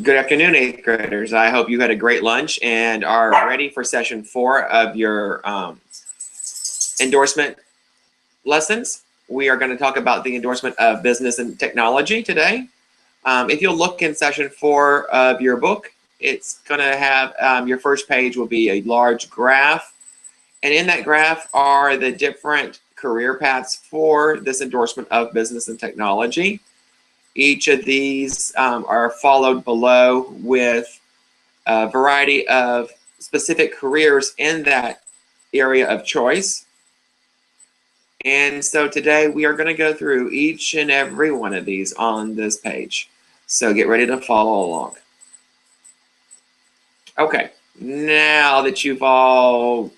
Good afternoon, 8th graders. I hope you had a great lunch and are ready for session 4 of your endorsement lessons. We are going to talk about the endorsement of business and technology today. If you'll look in session 4 of your book, it's going to have your first page will be a large graph. And in that graph are the different career paths for this endorsement of business and technology. Each of these are followed below with a variety of specific careers in that area of choice. And so today we are going to go through each and every one of these on this page. So get ready to follow along. Okay, now that you've all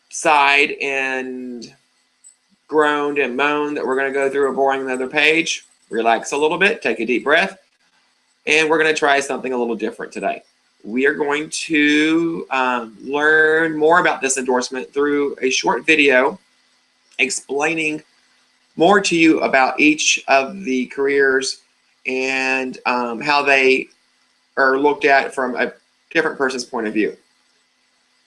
sighed and groaned and moaned that we're going to go through a boring another page, relax a little bit, take a deep breath, and we're going to try something a little different today. We are going to learn more about this endorsement through a short video explaining more to you about each of the careers and how they are looked at from a different person's point of view.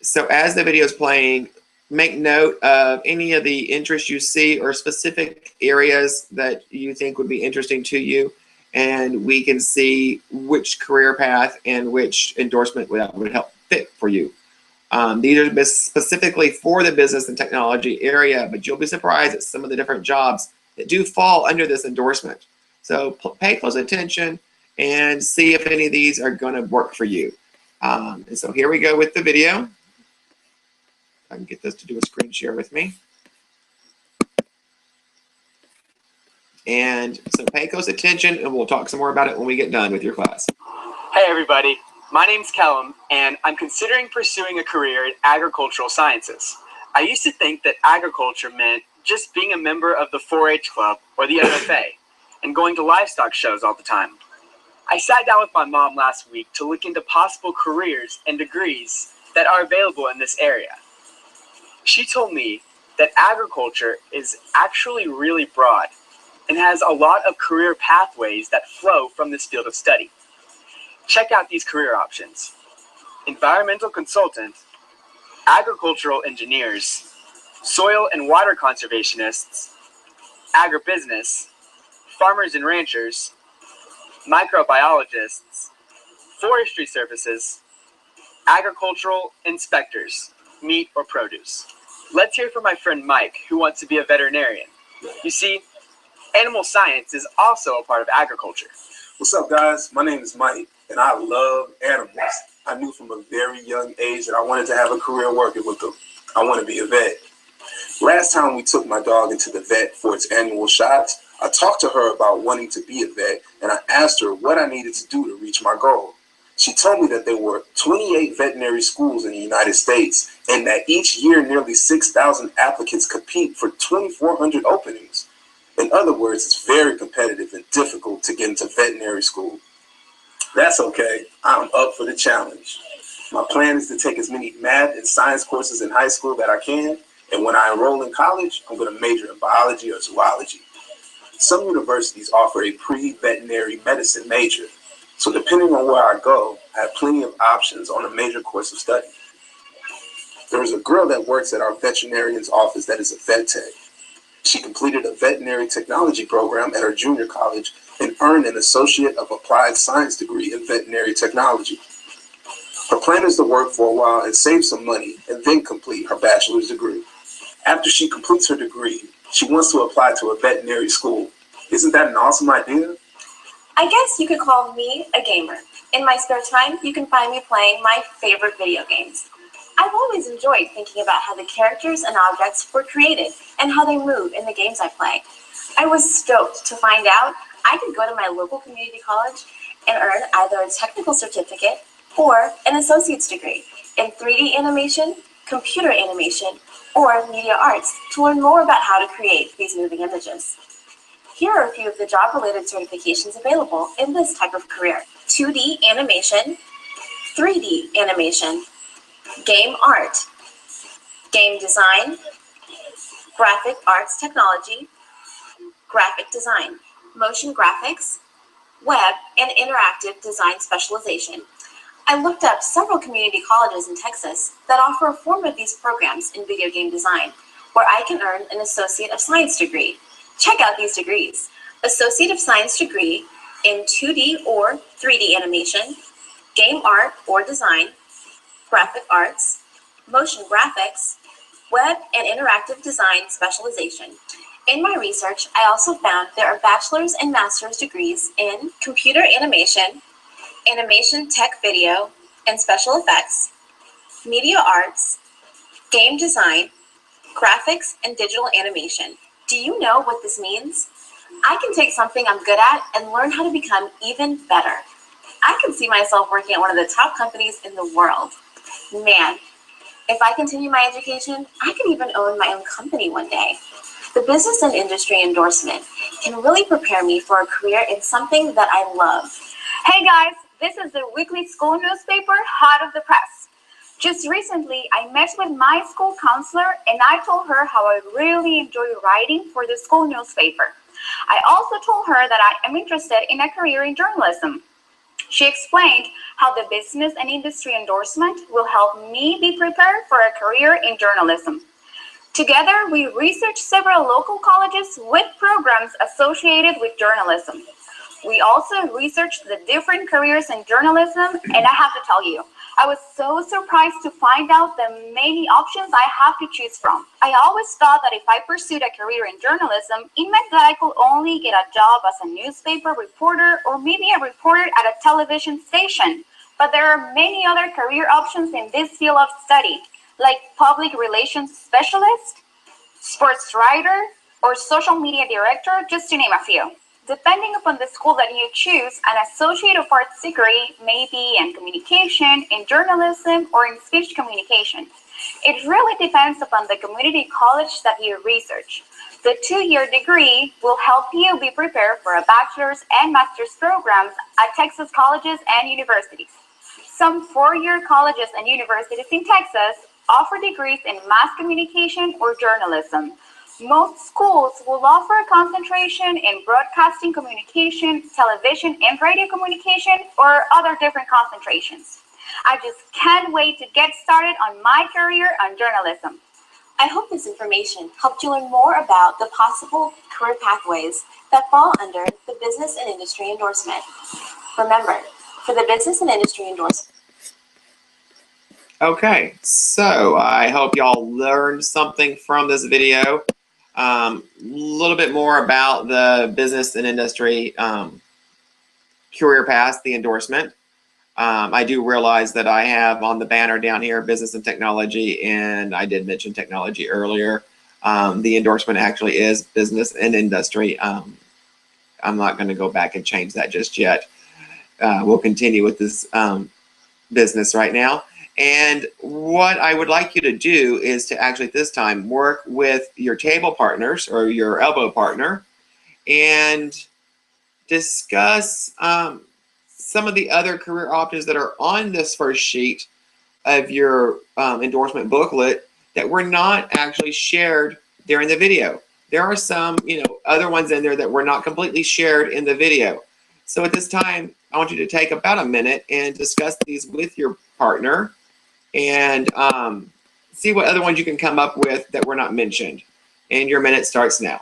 So as the video is playing, make note of any of the interests you see or specific areas that you think would be interesting to you, and we can see which career path and which endorsement would help fit for you. These are specifically for the business and technology area, but you'll be surprised at some of the different jobs that do fall under this endorsement. So pay close attention and see if any of these are going to work for you. And so here we go with the video. I can get this to do a screen share with me. And so pay close attention, and we'll talk some more about it when we get done with your class. Hey everybody, my name's Callum, and I'm considering pursuing a career in agricultural sciences. I used to think that agriculture meant just being a member of the 4-H club or the MFA and going to livestock shows all the time. I sat down with my mom last week to look into possible careers and degrees that are available in this area. She told me that agriculture is actually really broad and has a lot of career pathways that flow from this field of study. Check out these career options: environmental consultant, agricultural engineers, soil and water conservationists, agribusiness, farmers and ranchers, microbiologists, forestry services, agricultural inspectors, meat or produce. Let's hear from my friend Mike, who wants to be a veterinarian. You see, animal science is also a part of agriculture. What's up, guys? My name is Mike, and I love animals. I knew from a very young age that I wanted to have a career working with them. I want to be a vet. Last time we took my dog into the vet for its annual shots, I talked to her about wanting to be a vet, and I asked her what I needed to do to reach my goal. She told me that there were 28 veterinary schools in the United States, and that each year nearly 6,000 applicants compete for 2,400 openings. In other words, it's very competitive and difficult to get into veterinary school. That's okay. I'm up for the challenge. My plan is to take as many math and science courses in high school that I can, and when I enroll in college, I'm going to major in biology or zoology. Some universities offer a pre-veterinary medicine major, so depending on where I go, I have plenty of options on a major course of study. There is a girl that works at our veterinarian's office that is a vet tech. She completed a veterinary technology program at her junior college and earned an Associate of Applied Science degree in veterinary technology. Her plan is to work for a while and save some money and then complete her bachelor's degree. After she completes her degree, she wants to apply to a veterinary school. Isn't that an awesome idea? I guess you could call me a gamer. In my spare time, you can find me playing my favorite video games. I've always enjoyed thinking about how the characters and objects were created and how they move in the games I play. I was stoked to find out I could go to my local community college and earn either a technical certificate or an associate's degree in 3D animation, computer animation, or media arts to learn more about how to create these moving images. Here are a few of the job-related certifications available in this type of career: 2D animation, 3D animation, game art, game design, graphic arts technology, graphic design, motion graphics, web, and interactive design specialization. I looked up several community colleges in Texas that offer a form of these programs in video game design, where I can earn an Associate of Science degree. Check out these degrees. Associate of Science degree in 2D or 3D animation, game art or design, graphic arts, motion graphics, web and interactive design specialization. In my research, I also found there are bachelor's and master's degrees in computer animation, animation tech video and special effects, media arts, game design, graphics, and digital animation. Do you know what this means? I can take something I'm good at and learn how to become even better. I can see myself working at one of the top companies in the world. Man, if I continue my education, I could even own my own company one day. The business and industry endorsement can really prepare me for a career in something that I love. Hey guys, this is the weekly school newspaper, Hot of the Press. Just recently, I met with my school counselor and I told her how I really enjoy writing for the school newspaper. I also told her that I am interested in a career in journalism. She explained how the business and industry endorsement will help me be prepared for a career in journalism. Together, we researched several local colleges with programs associated with journalism. We also researched the different careers in journalism, and I have to tell you, I was so surprised to find out the many options I have to choose from. I always thought that if I pursued a career in journalism, it meant that I could only get a job as a newspaper reporter or maybe a reporter at a television station. But there are many other career options in this field of study, like public relations specialist, sports writer, or social media director, just to name a few. Depending upon the school that you choose, an Associate of Arts degree may be in communication, in journalism, or in speech communication. It really depends upon the community college that you research. The 2-year degree will help you be prepared for a bachelor's and master's programs at Texas colleges and universities. Some 4-year colleges and universities in Texas offer degrees in mass communication or journalism. Most schools will offer a concentration in broadcasting communication, television and radio communication, or other different concentrations. I just can't wait to get started on my career on journalism. I hope this information helped you learn more about the possible career pathways that fall under the business and industry endorsement. Remember, for the business and industry endorsement. Okay, so I hope y'all learned something from this video. A little bit more about the business and industry career path, the endorsement. I do realize that I have on the banner down here business and technology, and I did mention technology earlier. The endorsement actually is business and industry. I'm not going to go back and change that just yet. We'll continue with this business right now. And what I would like you to do is to actually this time work with your table partners or your elbow partner and discuss some of the other career options that are on this first sheet of your endorsement booklet that were not actually shared during the video. There are some, other ones in there that were not completely shared in the video. So at this time, I want you to take about a minute and discuss these with your partner and see what other ones you can come up with that were not mentioned. And your minute starts now.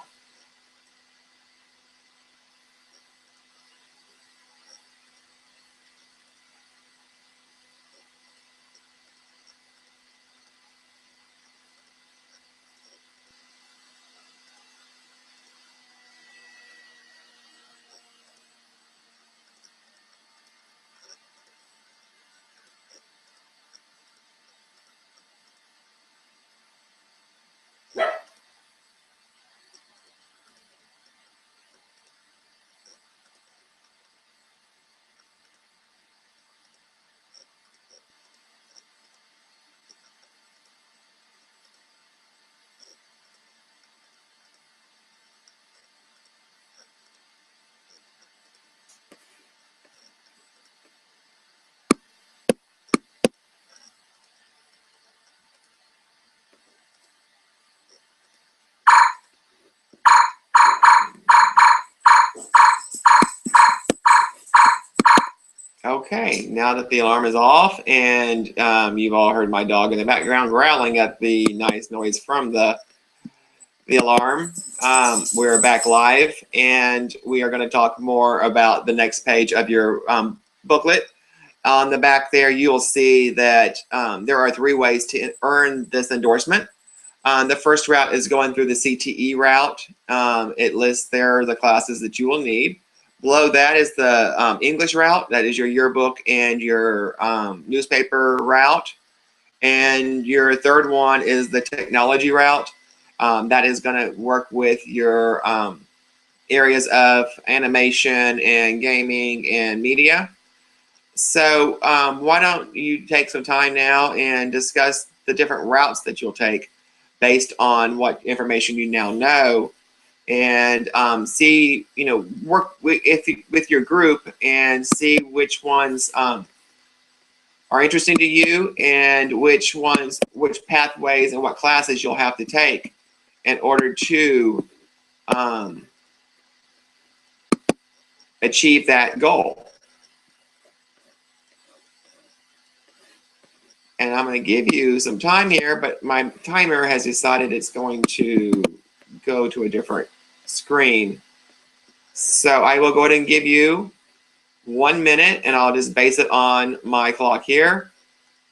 Okay, now that the alarm is off and you've all heard my dog in the background growling at the nice noise from the alarm, we're back live, and we are going to talk more about the next page of your booklet. On the back there, you'll see that there are 3 ways to earn this endorsement. The first route is going through the CTE route. It lists there the classes that you will need. Below that is the English route. That is your yearbook and your newspaper route. And your third one is the technology route. That is going to work with your areas of animation and gaming and media. So why don't you take some time now and discuss the different routes that you'll take based on what information you now know, and see, work with your group and see which ones are interesting to you, and which pathways and what classes you'll have to take in order to achieve that goal. And I'm going to give you some time here, but my timer has decided it's going to go to a different screen. So I will go ahead and give you 1 minute, and I'll just base it on my clock here.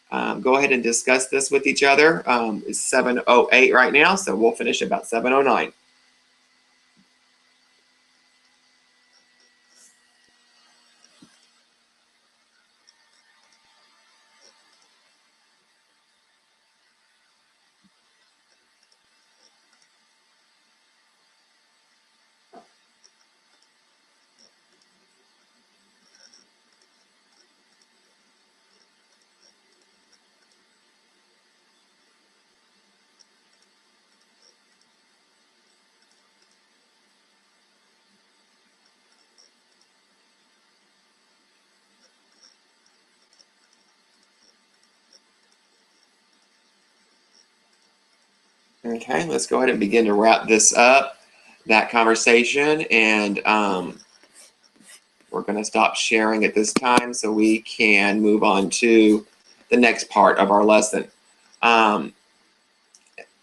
Go ahead and discuss this with each other. It's 7:08 right now, so we'll finish about 7:09. Okay, let's go ahead and begin to wrap this up, that conversation, and we're going to stop sharing at this time so we can move on to the next part of our lesson.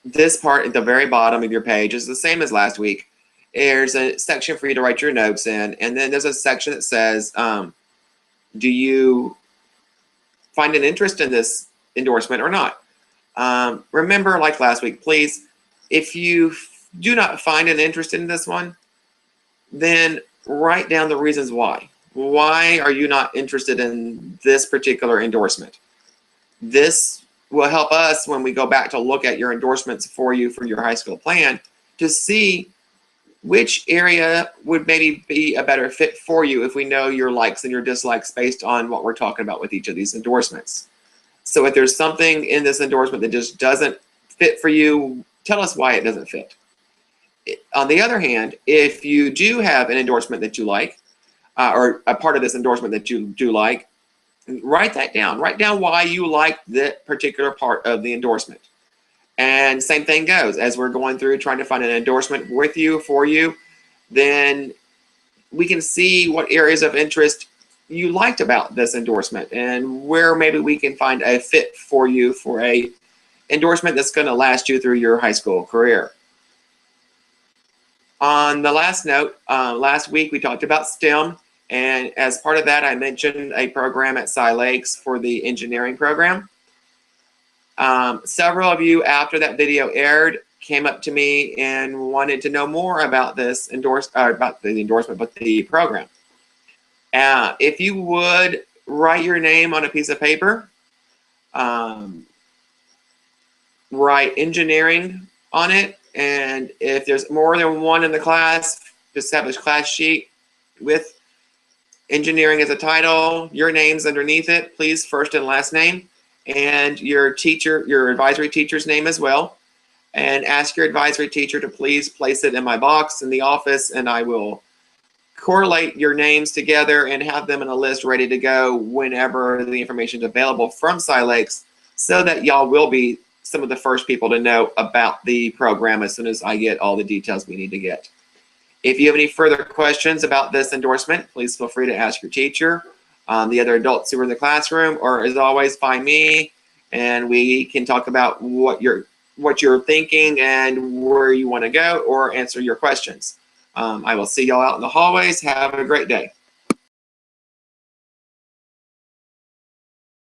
This part at the very bottom of your page is the same as last week. There's a section for you to write your notes in, and then there's a section that says, do you find an interest in this endorsement or not? Remember, like last week, please, if you do not find an interest in this one, then write down the reasons why. Why are you not interested in this particular endorsement? This will help us when we go back to look at your endorsements for you for your high school plan to see which area would maybe be a better fit for you if we know your likes and your dislikes based on what we're talking about with each of these endorsements. So if there's something in this endorsement that just doesn't fit for you, tell us why it doesn't fit. On the other hand, if you do have an endorsement that you like, or a part of this endorsement that you do like, write that down. Write down why you like that particular part of the endorsement. And same thing goes, as we're going through trying to find an endorsement with you, for you, then we can see what areas of interest you liked about this endorsement and where maybe we can find a fit for you for a endorsement that's going to last you through your high school career. On the last note, last week we talked about STEM, and as part of that I mentioned a program at Cy Lakes for the engineering program. Several of you after that video aired came up to me and wanted to know more about this but the program. If you would write your name on a piece of paper, write engineering on it, and if there's more than one in the class, just have a class sheet with engineering as a title, your name's underneath it, please, first and last name, and your teacher, your advisory teacher's name as well, and ask your advisory teacher to please place it in my box in the office, and I will correlate your names together and have them in a list ready to go whenever the information is available from Cy Lakes, so that y'all will be some of the first people to know about the program as soon as I get all the details we need to get. If you have any further questions about this endorsement, please feel free to ask your teacher. the other adults who are in the classroom, or as always, find me, and we can talk about what you're thinking and where you want to go, or answer your questions. I will see y'all out in the hallways. Have a great day.